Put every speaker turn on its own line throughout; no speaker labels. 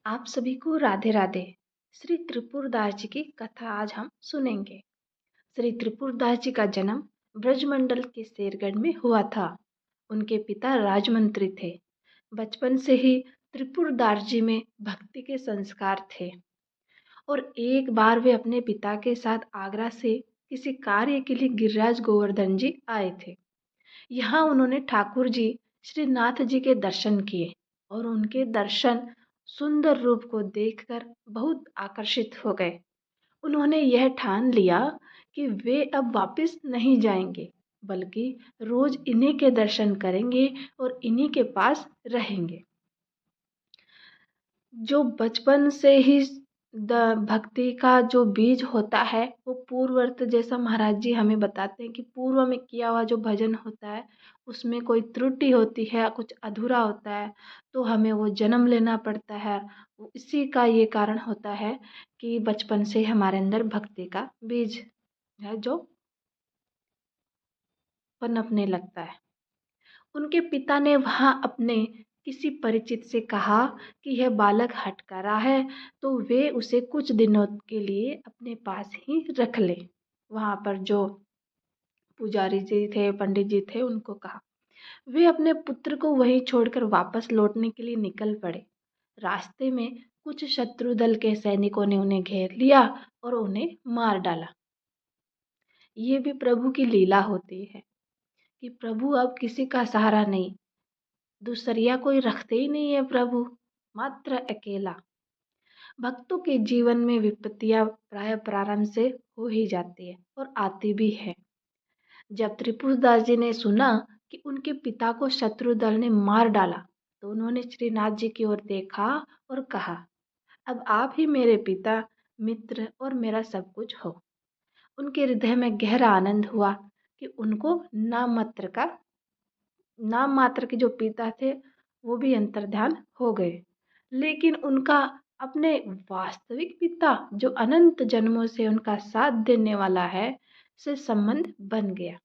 आप सभी को राधे राधे। श्री त्रिपुरदास जी की कथा आज हम सुनेंगे। श्री त्रिपुरदास जी का जन्म ब्रजमंडल के शेरगढ़ में हुआ था। उनके पिता राजमंत्री थे। बचपन से ही त्रिपुरदास जी में भक्ति के संस्कार थे और एक बार वे अपने पिता के साथ आगरा से किसी कार्य के लिए गिरिराज गोवर्धन जी आए थे। यहाँ उन्होंने ठाकुर जी श्रीनाथ जी के दर्शन किए और उनके दर्शन सुंदर रूप को देखकर बहुत आकर्षित हो गए। उन्होंने यह ठान लिया कि वे अब वापस नहीं जाएंगे, बल्कि रोज इन्हीं के दर्शन करेंगे और इन्हीं के पास रहेंगे। जो बचपन से ही भक्ति का जो बीज होता है वो पूर्ववर्त, जैसा महाराज जी हमें बताते हैं कि पूर्व में किया हुआ जो भजन होता है उसमें कोई त्रुटि होती है, कुछ अधूरा होता है तो हमें वो जन्म लेना पड़ता है। इसी का ये कारण होता है कि बचपन से हमारे अंदर भक्ति का बीज है जो पनपने लगता है। उनके पिता ने वहाँ अपने किसी परिचित से कहा कि यह बालक हटकरा है तो वे उसे कुछ दिनों के लिए अपने पास ही रख ले। वहाँ पर जो पुजारी जी थे, पंडित जी थे, उनको कहा। वे अपने पुत्र को वहीं छोड़कर वापस लौटने के लिए निकल पड़े। रास्ते में कुछ शत्रु दल के सैनिकों ने उन्हें घेर लिया और उन्हें मार डाला। ये भी प्रभु की लीला होती है कि प्रभु अब किसी का सहारा नहीं, दूसरिया कोई रखते ही नहीं है प्रभु, मात्र अकेला। भक्तों के जीवन में विपत्तियां प्राय प्रारंभ से हो ही जाती है और आती भी है। जब त्रिपुरदास जी ने सुना कि उनके पिता को शत्रु दल ने मार डाला तो उन्होंने श्रीनाथ जी की ओर देखा और कहा, अब आप ही मेरे पिता, मित्र और मेरा सब कुछ हो। उनके हृदय में गहरा आनंद हुआ कि उनको नाम मात्र के जो पिता थे वो भी अंतर्ध्यान हो गए, लेकिन उनका अपने वास्तविक पिता जो अनंत जन्मों से उनका साथ देने वाला है से संबंध बन गया।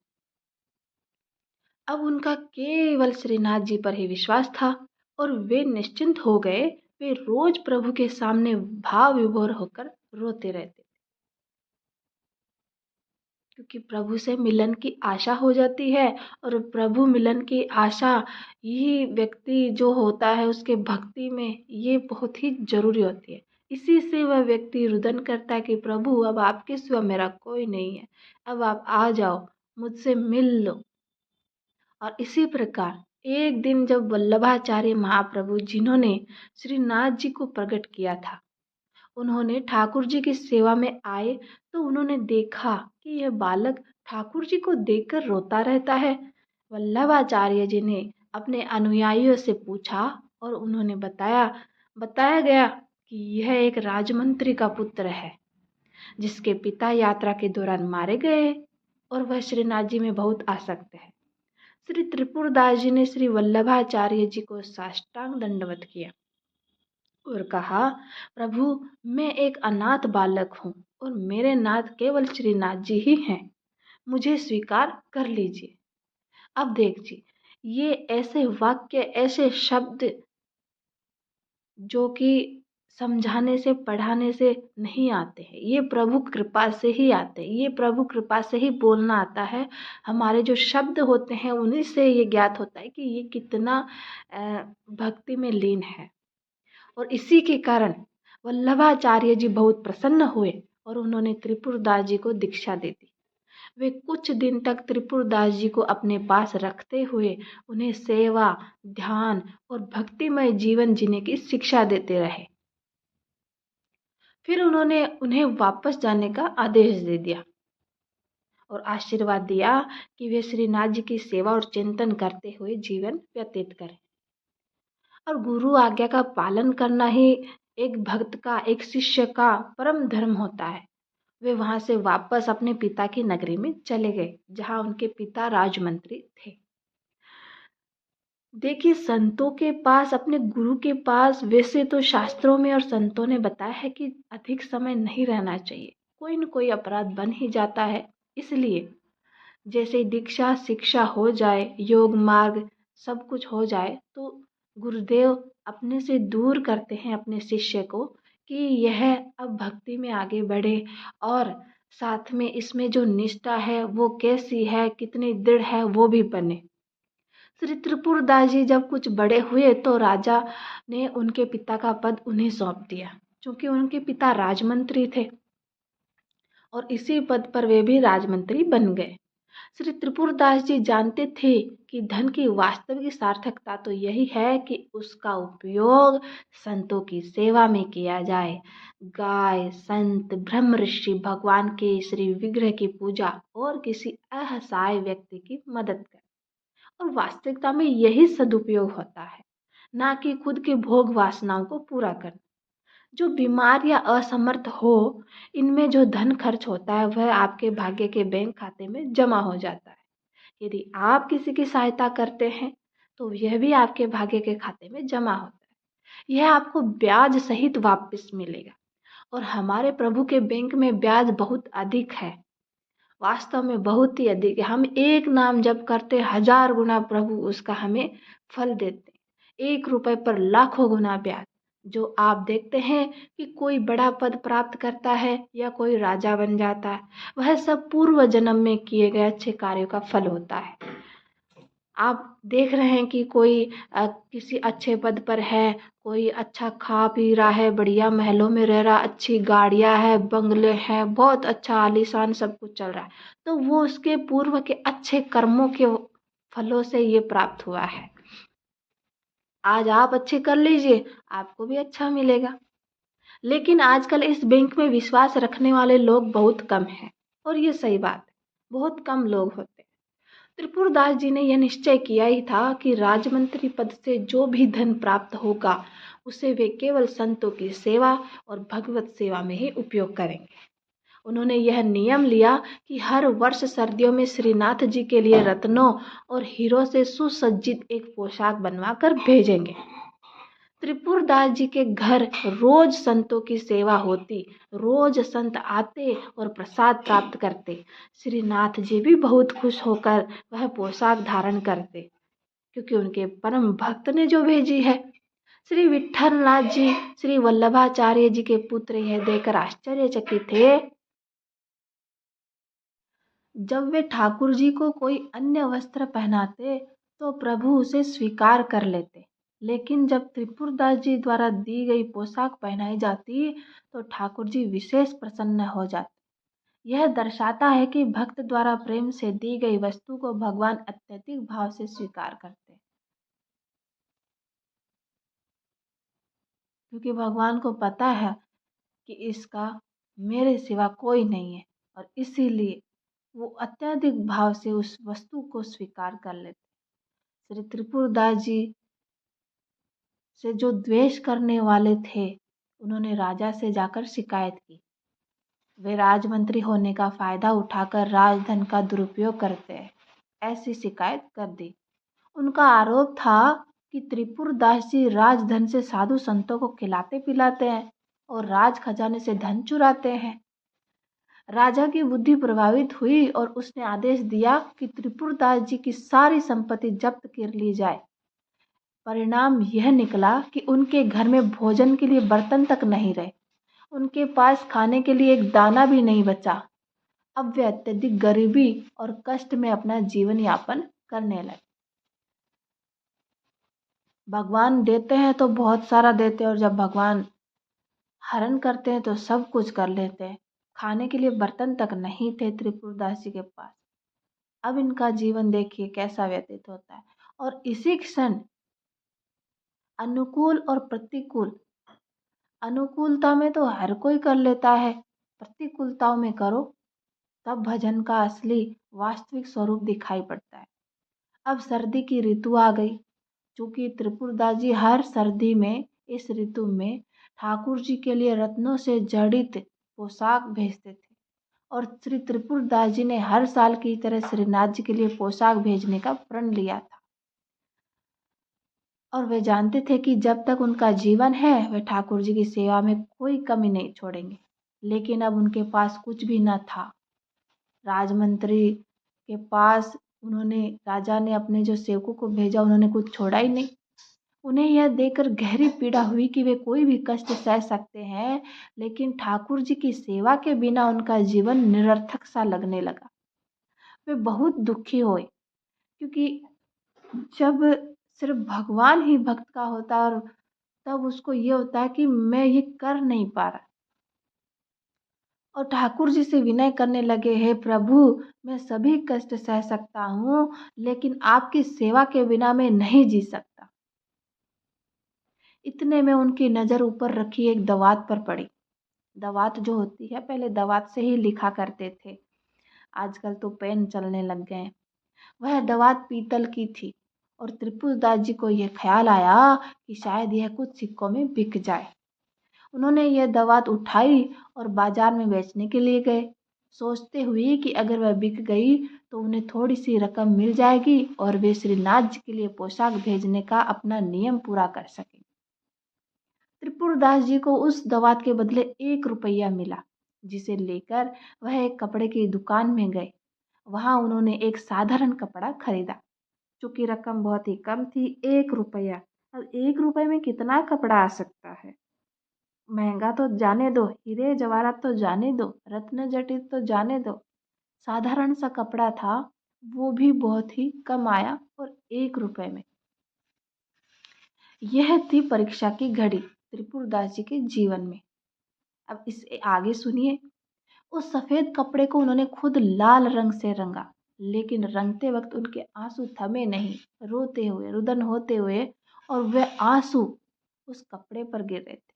अब उनका केवल श्रीनाथ जी पर ही विश्वास था और वे निश्चिंत हो गए। वे रोज प्रभु के सामने भाव विभोर होकर रोते रहते, क्योंकि प्रभु से मिलन की आशा हो जाती है और प्रभु मिलन की आशा यही व्यक्ति जो होता है उसके भक्ति में ये बहुत ही जरूरी होती है। इसी से वह व्यक्ति रुदन करता है कि प्रभु अब आपके सिवा मेरा कोई नहीं है, अब आप आ जाओ, मुझसे मिल लो। और इसी प्रकार एक दिन जब वल्लभाचार्य महाप्रभु जिन्होंने श्रीनाथ जी को प्रकट किया था, उन्होंने ठाकुर जी की सेवा में आए तो उन्होंने देखा कि यह बालक ठाकुर जी को देखकर रोता रहता है। वल्लभाचार्य जी ने अपने अनुयायियों से पूछा और उन्होंने बताया गया कि यह एक राजमंत्री का पुत्र है जिसके पिता यात्रा के दौरान मारे गए और वह श्रीनाथ जी में बहुत आसक्त है। श्री त्रिपुरदास जी ने श्री वल्लभाचार्य जी को साष्टांग दंडवत किया और कहा, प्रभु मैं एक अनाथ बालक हूँ और मेरे नाथ केवल श्रीनाथ जी ही हैं, मुझे स्वीकार कर लीजिए। अब देखिए, ये ऐसे वाक्य, ऐसे शब्द जो कि समझाने से पढ़ाने से नहीं आते हैं, ये प्रभु कृपा से ही आते हैं, ये प्रभु कृपा से ही बोलना आता है। हमारे जो शब्द होते हैं उन्हीं से ये ज्ञात होता है कि ये कितना भक्ति में लीन है। और इसी के कारण वल्लभाचार्य जी बहुत प्रसन्न हुए और उन्होंने त्रिपुरदास जी को दीक्षा दे दी। वे कुछ दिन तक त्रिपुरदास जी को अपने पास रखते हुए उन्हें सेवा, ध्यान और भक्तिमय जीवन जीने की शिक्षा देते रहे। फिर उन्होंने उन्हें वापस जाने का आदेश दे दिया और आशीर्वाद दिया कि वे श्रीनाथ जी की सेवा और चिंतन करते हुए जीवन व्यतीत करें। और गुरु आज्ञा का पालन करना ही एक भक्त का, एक शिष्य का परम धर्म होता है। वे वहां से वापस अपने पिता की नगरी में चले गए जहां उनके पिता राजमंत्री थे। देखिए, संतों के पास, अपने गुरु के पास वैसे तो शास्त्रों में और संतों ने बताया है कि अधिक समय नहीं रहना चाहिए, कोई न कोई अपराध बन ही जाता है। इसलिए जैसे दीक्षा शिक्षा हो जाए, योग मार्ग सब कुछ हो जाए तो गुरुदेव अपने से दूर करते हैं अपने शिष्य को कि यह अब भक्ति में आगे बढ़े, और साथ में इसमें जो निष्ठा है वो कैसी है, कितनी दृढ़ है, वो भी बने। श्री त्रिपुरदास जी जब कुछ बड़े हुए तो राजा ने उनके पिता का पद उन्हें सौंप दिया, क्योंकि उनके पिता राजमंत्री थे और इसी पद पर वे भी राजमंत्री बन गए। श्री त्रिपुरदास जी जानते थे कि धन की वास्तविक सार्थकता तो यही है कि उसका उपयोग संतों की सेवा में किया जाए। गाय, संत, ब्रह्म ऋषि, भगवान के श्री विग्रह की पूजा और किसी असहाय व्यक्ति की मदद करें, और वास्तविकता में यही सदुपयोग होता है, ना कि खुद की भोग वासनाओं को पूरा करना। जो बीमार या असमर्थ हो, इनमें जो धन खर्च होता है वह आपके भाग्य के बैंक खाते में जमा हो जाता है। यदि आप किसी की सहायता करते हैं तो यह भी आपके भाग्य के खाते में जमा होता है। यह आपको ब्याज सहित वापस मिलेगा, और हमारे प्रभु के बैंक में ब्याज बहुत अधिक है, वास्तव में बहुत ही अधिक है। हम एक नाम जप करते 1000 गुना प्रभु उसका हमें फल देते हैं। 1 रुपए पर लाखों गुना ब्याज। जो आप देखते हैं कि कोई बड़ा पद प्राप्त करता है या कोई राजा बन जाता है, वह सब पूर्व जन्म में किए गए अच्छे कार्यों का फल होता है। आप देख रहे हैं कि कोई किसी अच्छे पद पर है, कोई अच्छा खा पी रहा है, बढ़िया महलों में रह रहा, अच्छी गाड़ियां है, बंगले हैं, बहुत अच्छा आलीशान सब कुछ चल रहा है, तो वो उसके पूर्व के अच्छे कर्मों के फलों से ये प्राप्त हुआ है। आज आप अच्छे कर लीजिए, आपको भी अच्छा मिलेगा। लेकिन आजकल इस बैंक में विश्वास रखने वाले लोग बहुत कम हैं, और ये सही बात है, बहुत कम लोग होते हैं। त्रिपुरदास जी ने यह निश्चय किया ही था कि राजमंत्री पद से जो भी धन प्राप्त होगा उसे वे केवल संतों की सेवा और भगवत सेवा में ही उपयोग करेंगे। उन्होंने यह नियम लिया कि हर वर्ष सर्दियों में श्रीनाथ जी के लिए रत्नों और हीरों से सुसज्जित एक पोशाक बनवाकर भेजेंगे। त्रिपुरदास जी के घर रोज संतों की सेवा होती, रोज संत आते और प्रसाद प्राप्त करते। श्रीनाथ जी भी बहुत खुश होकर वह पोशाक धारण करते, क्योंकि उनके परम भक्त ने जो भेजी है। श्री विठलनाथ जी श्री वल्लभाचार्य जी के पुत्र यह देखकर आश्चर्यचकित थे। जब वे ठाकुर जी को कोई अन्य वस्त्र पहनाते तो प्रभु उसे स्वीकार कर लेते, लेकिन जब त्रिपुरदास जी द्वारा दी गई पोशाक पहनाई जाती तो ठाकुर जी विशेष प्रसन्न हो जाते। यह दर्शाता है कि भक्त द्वारा प्रेम से दी गई वस्तु को भगवान अत्यधिक भाव से स्वीकार करते, क्योंकि भगवान को पता है कि इसका मेरे सिवा कोई नहीं है, और इसीलिए वो अत्यधिक भाव से उस वस्तु को स्वीकार कर लेते। श्री त्रिपुरदास जी से जो द्वेष करने वाले थे, उन्होंने राजा से जाकर शिकायत की। वे राजमंत्री होने का फायदा उठाकर राजधन का दुरुपयोग करते हैं, ऐसी शिकायत कर दी। उनका आरोप था कि त्रिपुरदास जी राजधन से साधु संतों को खिलाते पिलाते हैं और राज खजाने से धन चुराते हैं। राजा की बुद्धि प्रभावित हुई और उसने आदेश दिया कि त्रिपुरदास जी की सारी संपत्ति जब्त कर ली जाए। परिणाम यह निकला कि उनके घर में भोजन के लिए बर्तन तक नहीं रहे, उनके पास खाने के लिए एक दाना भी नहीं बचा। अब वे अत्यधिक गरीबी और कष्ट में अपना जीवन यापन करने लगे। भगवान देते हैं तो बहुत सारा देते हैं, और जब भगवान हरण करते हैं तो सब कुछ कर लेते हैं। खाने के लिए बर्तन तक नहीं थे त्रिपुरदास जी के पास। अब इनका जीवन देखिए कैसा व्यतीत होता है। और इसी क्षण अनुकूल और प्रतिकूल, अनुकूलता में तो हर कोई कर लेता है, प्रतिकूलताओं में करो तब भजन का असली वास्तविक स्वरूप दिखाई पड़ता है। अब सर्दी की ऋतु आ गई, चूंकि त्रिपुरदास जी हर सर्दी में इस ऋतु में ठाकुर जी के लिए रत्नों से जड़ित पोशाक भेजते थे, और श्री त्रिपुरदास जी ने हर साल की तरह श्रीनाथ जी के लिए पोशाक भेजने का प्रण लिया था। और वे जानते थे कि जब तक उनका जीवन है वे ठाकुर जी की सेवा में कोई कमी नहीं छोड़ेंगे। लेकिन अब उनके पास कुछ भी न था। राजमंत्री के पास उन्होंने, राजा ने अपने जो सेवकों को भेजा, उन्होंने कुछ छोड़ा ही नहीं। उन्हें यह देखकर गहरी पीड़ा हुई कि वे कोई भी कष्ट सह सकते हैं, लेकिन ठाकुर जी की सेवा के बिना उनका जीवन निरर्थक सा लगने लगा। वे बहुत दुखी हुए, क्योंकि जब सिर्फ भगवान ही भक्त का होता है और तब उसको ये होता है कि मैं ये कर नहीं पा रहा, और ठाकुर जी से विनय करने लगे, हे प्रभु, मैं सभी कष्ट सह सकता हूँ, लेकिन आपकी सेवा के बिना मैं नहीं जी सकता। इतने में उनकी नज़र ऊपर रखी एक दवात पर पड़ी। दवात जो होती है, पहले दवात से ही लिखा करते थे, आजकल तो पेन चलने लग गए। वह दवात पीतल की थी और त्रिपुरदास जी को यह ख्याल आया कि शायद यह कुछ सिक्कों में बिक जाए। उन्होंने यह दवात उठाई और बाजार में बेचने के लिए गए, सोचते हुए कि अगर वह बिक गई तो उन्हें थोड़ी सी रकम मिल जाएगी और वे श्रीनाथ जी के लिए पोशाक भेजने का अपना नियम पूरा कर सकेंगे। त्रिपुरदास जी को उस दवात के बदले 1 रुपया मिला, जिसे लेकर वह एक कपड़े की दुकान में गए। वहां उन्होंने एक साधारण कपड़ा खरीदा। चूंकि रकम बहुत ही कम थी, 1 रुपया। अब 1 रुपये में कितना कपड़ा आ सकता है? महंगा तो जाने दो, हीरे जवाहरात तो जाने दो, रत्न जटित तो जाने दो, साधारण सा कपड़ा था, वो भी बहुत ही कम आया, और 1 रुपये में। यह थी परीक्षा की घड़ी त्रिपुरदास जी के जीवन में। अब इसे आगे सुनिए। उस सफेद कपड़े को उन्होंने खुद लाल रंग से रंगा, लेकिन रंगते वक्त उनके आंसू थमे नहीं, रोते हुए, रुदन होते हुए, और वह आंसू उस कपड़े पर गिर रहे थे।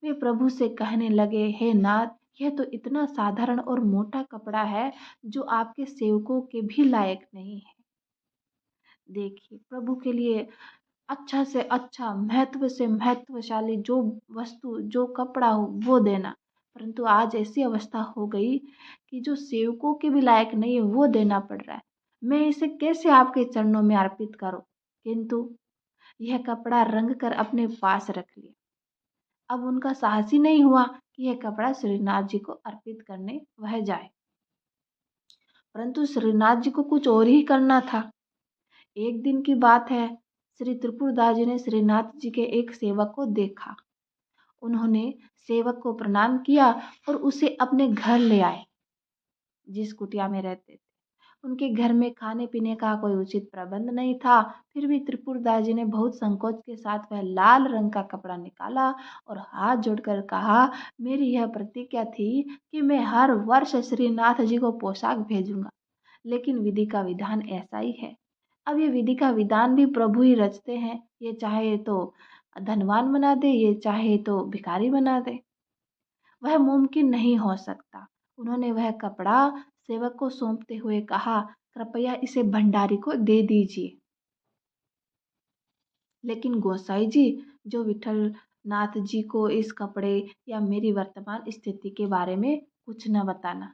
वे प्रभु से कहने लगे, हे नाथ, यह तो इतना साधारण और मोटा कपड़ा है जो आपके सेवकों के भी लायक नहीं है। देखिए, प्रभु के लिए अच्छा से अच्छा, महत्व से महत्वशाली जो वस्तु, जो कपड़ा हो, वो देना, परंतु आज ऐसी अवस्था हो गई कि जो सेवकों के भी लायक नहीं है, वो देना पड़ रहा है। मैं इसे कैसे आपके चरणों में अर्पित करूं? किंतु यह कपड़ा रंग कर अपने पास रख लिया। अब उनका साहस ही नहीं हुआ कि यह कपड़ा श्रीनाथ जी को अर्पित करने वह जाए, परंतु श्रीनाथ जी को कुछ और ही करना था। एक दिन की बात है, श्री त्रिपुरदास जी ने श्रीनाथ जी के एक सेवक को देखा। उन्होंने सेवक को प्रणाम किया और उसे अपने घर ले आए, जिस कुटिया में रहते थे। उनके घर में खाने पीने का कोई उचित प्रबंध नहीं था, फिर भी त्रिपुरदास जी ने बहुत संकोच के साथ वह लाल रंग का कपड़ा निकाला और हाथ जोड़कर कहा, मेरी यह प्रतिज्ञा थी कि मैं हर वर्ष श्रीनाथ जी को पोशाक भेजूंगा, लेकिन विधि का विधान ऐसा ही है। अब ये विधि का विधान भी प्रभु ही रचते हैं, ये चाहे तो धनवान बना दे, ये चाहे तो भिखारी बना दे, वह मुमकिन नहीं हो सकता। उन्होंने वह कपड़ा सेवक को सौंपते हुए कहा, कृपया इसे भंडारी को दे दीजिए। लेकिन गोसाई जी, जो विठल नाथ जी को इस कपड़े या मेरी वर्तमान स्थिति के बारे में कुछ न बताना।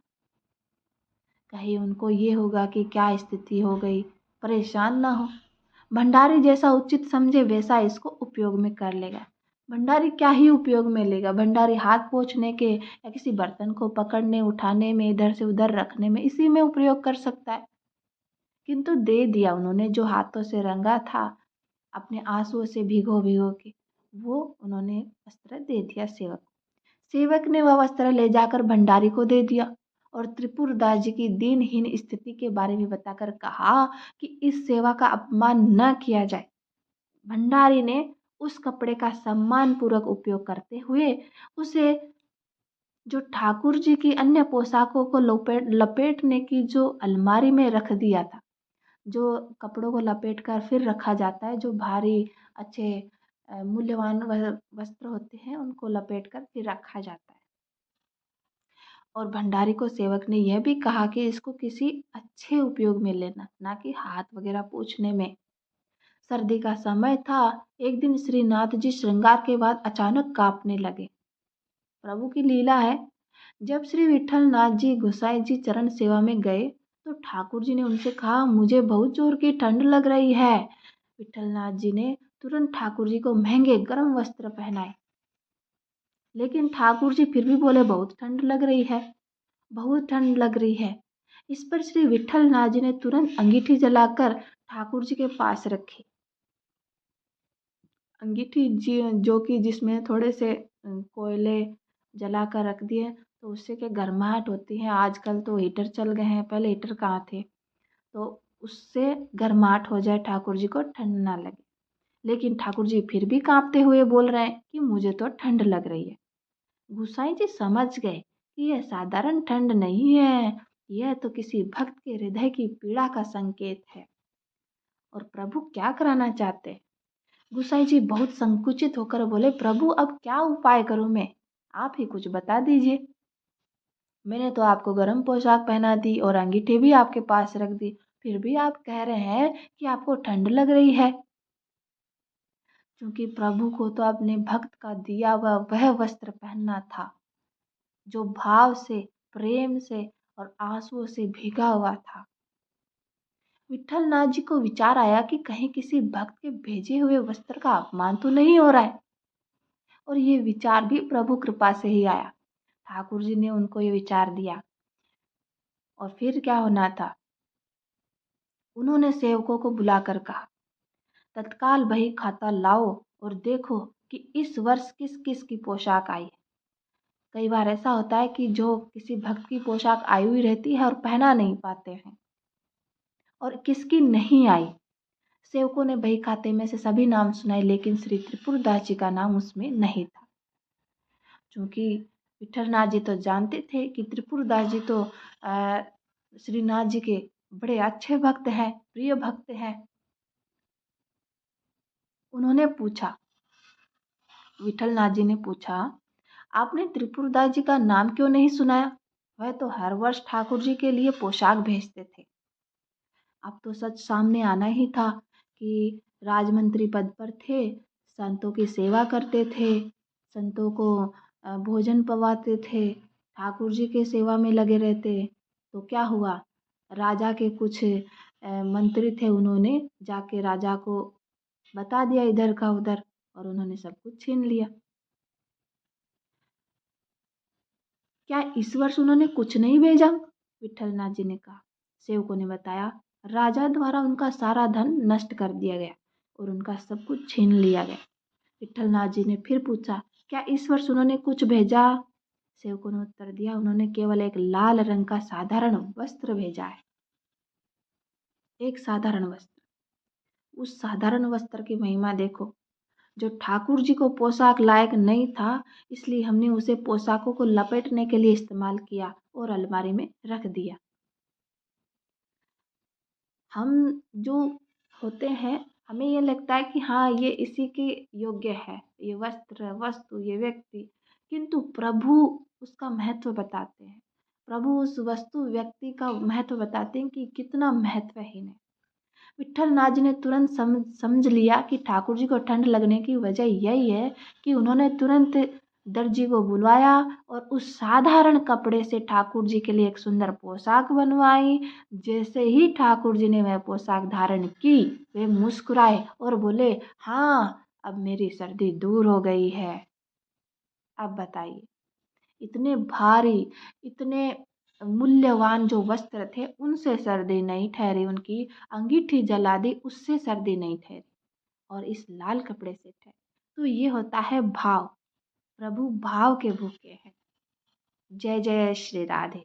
कहीं उनको ये होगा कि क्या स्थिति हो गई, परेशान ना हो। भंडारी जैसा उचित समझे वैसा इसको उपयोग में कर लेगा। भंडारी क्या ही उपयोग में लेगा? भंडारी हाथ पोंछने के या किसी बर्तन को पकड़ने उठाने में, इधर से उधर रखने में, इसी में उपयोग कर सकता है। किंतु दे दिया उन्होंने, जो हाथों से रंगा था, अपने आंसुओं से भिगो भिगो के, वो उन्होंने वस्त्र दे दिया सेवक को। सेवक ने वह वस्त्र ले जाकर भंडारी को दे दिया और त्रिपुरदास जी की दीनहीन स्थिति के बारे में बताकर कहा कि इस सेवा का अपमान न किया जाए। भंडारी ने उस कपड़े का सम्मान पूर्वक उपयोग करते हुए उसे जो ठाकुर जी की अन्य पोशाकों को लपेटने की जो अलमारी में रख दिया था, जो कपड़ों को लपेट कर फिर रखा जाता है, जो भारी अच्छे मूल्यवान वस्त्र होते हैं, उनको लपेट कर फिर रखा जाता है। और भंडारी को सेवक ने यह भी कहा कि इसको किसी अच्छे उपयोग में लेना, ना कि हाथ वगैरह पोंछने में। सर्दी का समय था। एक दिन श्रीनाथ जी श्रृंगार के बाद अचानक कांपने लगे। प्रभु की लीला है। जब श्री विठल नाथ जी गोसाई जी चरण सेवा में गए तो ठाकुर जी ने उनसे कहा, मुझे बहुत जोर की ठंड लग रही है। विठल नाथ जी ने तुरंत ठाकुर जी को महंगे गर्म वस्त्र पहनाए, लेकिन ठाकुर जी फिर भी बोले, बहुत ठंड लग रही है, बहुत ठंड लग रही है। इस पर श्री विठल नाथ जी ने तुरंत अंगीठी जलाकर ठाकुर जी के पास रखी। अंगीठी जो कि जिसमें थोड़े से कोयले जला कर रख दिए तो उससे क्या गर्माहट होती है। आजकल तो हीटर चल गए हैं, पहले हीटर कहाँ थे। तो उससे गर्माहट हो जाए, ठाकुर जी को ठंड ना लगे। लेकिन ठाकुर जी फिर भी कांपते हुए बोल रहे हैं कि मुझे तो ठंड लग रही है। गुसाई जी समझ गए कि यह साधारण ठंड नहीं है, यह तो किसी भक्त के हृदय की पीड़ा का संकेत है। और प्रभु क्या कराना चाहते हैं? गुसाई जी बहुत संकुचित होकर बोले, प्रभु अब क्या उपाय करूं मैं, आप ही कुछ बता दीजिए। मैंने तो आपको गर्म पोशाक पहना दी और अंगीठी भी आपके पास रख दी, फिर भी आप कह रहे हैं कि आपको ठंड लग रही है। क्योंकि प्रभु को तो अपने भक्त का दिया हुआ वह वस्त्र पहनना था जो भाव से, प्रेम से और आंसुओं से भीगा हुआ था। विठल नाथ जी को विचार आया कि कहीं किसी भक्त के भेजे हुए वस्त्र का अपमान तो नहीं हो रहा है। और ये विचार भी प्रभु कृपा से ही आया। ठाकुर जी ने उनको ये विचार दिया। और फिर क्या होना था, उन्होंने सेवकों को बुलाकर कहा, तत्काल बही खाता लाओ और देखो कि इस वर्ष किस किस की पोशाक आई है। कई बार ऐसा होता है कि जो किसी भक्त की पोशाक आई हुई रहती है और पहना नहीं पाते हैं, और किसकी नहीं आई। सेवकों ने बही खाते में से सभी नाम सुनाए, लेकिन श्री त्रिपुरदास जी का नाम उसमें नहीं था। क्योंकि विठलनाथ जी तो जानते थे कि त्रिपुरदास जी तो श्रीनाथ जी के बड़े अच्छे भक्त हैं, प्रिय भक्त हैं। उन्होंने पूछा, विठलनाथ जी ने पूछा, आपने त्रिपुरदास जी का नाम क्यों नहीं सुनाया? वह तो हर वर्ष ठाकुर जी के लिए पोशाक भेजते थे। अब तो सच सामने आना ही था कि राजमंत्री पद पर थे, संतों की सेवा करते थे, संतों को भोजन पवाते थे, ठाकुर जी के सेवा में लगे रहते। तो क्या हुआ, राजा के कुछ मंत्री थे, उन्होंने जाके राजा को बता दिया इधर का उधर, और उन्होंने सब कुछ छीन लिया। क्या इस वर्ष उन्होंने कुछ नहीं भेजा? विठलनाथ जी ने कहा। सेवकों ने बताया, राजा द्वारा उनका सारा धन नष्ट कर दिया गया और उनका सब कुछ छीन लिया गया। विठलनाथ जी ने फिर पूछा, क्या इस वर्ष उन्होंने कुछ भेजा? सेवकों ने उत्तर दिया, उन्होंने केवल एक लाल रंग का साधारण वस्त्र भेजा है। एक साधारण वस्त्र। उस साधारण वस्त्र की महिमा देखो। जो ठाकुर जी को पोशाक लायक नहीं था, इसलिए हमने उसे पोशाकों को लपेटने के लिए इस्तेमाल किया और अलमारी में रख दिया। हम जो होते हैं, हमें ये लगता है कि हाँ, ये इसी के योग्य है, ये वस्त्र, वस्तु, ये व्यक्ति। किंतु प्रभु उसका महत्व बताते हैं। प्रभु उस वस्तु, व्यक्ति का महत्व बताते हैं कि कितना महत्वहीन है। विठलनाथ जी ने तुरंत समझ लिया कि ठाकुर जी को ठंड लगने की वजह यही है कि उन्होंने तुरंत दर्जी को बुलवाया और उस साधारण कपड़े से ठाकुर जी के लिए एक सुंदर पोशाक बनवाई। जैसे ही ठाकुर जी ने वह पोशाक धारण की, वे मुस्कुराए और बोले, हाँ, अब मेरी सर्दी दूर हो गई है। अब बताइए, इतने भारी, इतने मूल्यवान जो वस्त्र थे, उनसे सर्दी नहीं ठहरी, उनकी अंगीठी जला दी, उससे सर्दी नहीं ठहरी, और इस लाल कपड़े से ठहरी। तो ये होता है भाव। प्रभु भाव के भूखे हैं। जय जय श्री राधे।